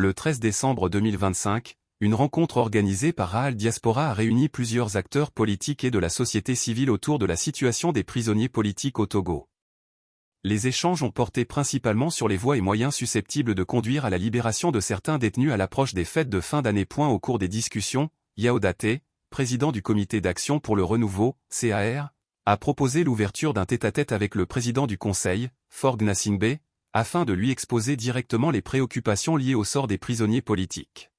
Le 13 décembre 2025, une rencontre organisée par Raal Diaspora a réuni plusieurs acteurs politiques et de la société civile autour de la situation des prisonniers politiques au Togo. Les échanges ont porté principalement sur les voies et moyens susceptibles de conduire à la libération de certains détenus à l'approche des fêtes de fin d'année. Au cours des discussions, Yao Daté, président du Comité d'action pour le renouveau, CAR, a proposé l'ouverture d'un tête-à-tête avec le président du Conseil, Faure Gnassingbé, afin de lui exposer directement les préoccupations liées au sort des prisonniers politiques.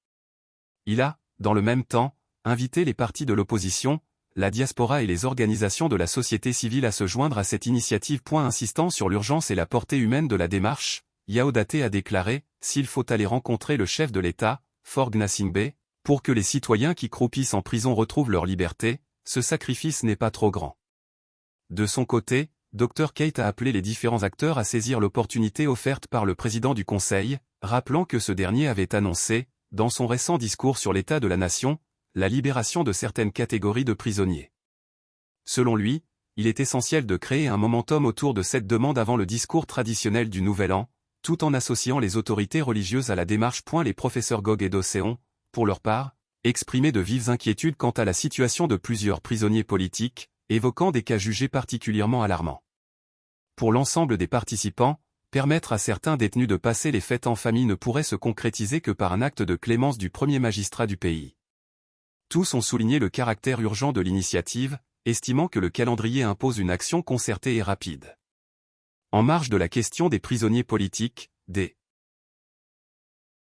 Il a, dans le même temps, invité les partis de l'opposition, la diaspora et les organisations de la société civile à se joindre à cette initiative. Insistant sur l'urgence et la portée humaine de la démarche, Yao Daté a déclaré « S'il faut aller rencontrer le chef de l'État, Faure Gnassingbé, pour que les citoyens qui croupissent en prison retrouvent leur liberté, ce sacrifice n'est pas trop grand. » De son côté, Dr Keïta a appelé les différents acteurs à saisir l'opportunité offerte par le président du Conseil, rappelant que ce dernier avait annoncé, dans son récent discours sur l'état de la nation, la libération de certaines catégories de prisonniers. Selon lui, il est essentiel de créer un momentum autour de cette demande avant le discours traditionnel du Nouvel An, tout en associant les autorités religieuses à la démarche. Les professeurs Gog et d'Océan, pour leur part, exprimaient de vives inquiétudes quant à la situation de plusieurs prisonniers politiques, évoquant des cas jugés particulièrement alarmants. Pour l'ensemble des participants, permettre à certains détenus de passer les fêtes en famille ne pourrait se concrétiser que par un acte de clémence du premier magistrat du pays. Tous ont souligné le caractère urgent de l'initiative, estimant que le calendrier impose une action concertée et rapide. En marge de la question des prisonniers politiques, des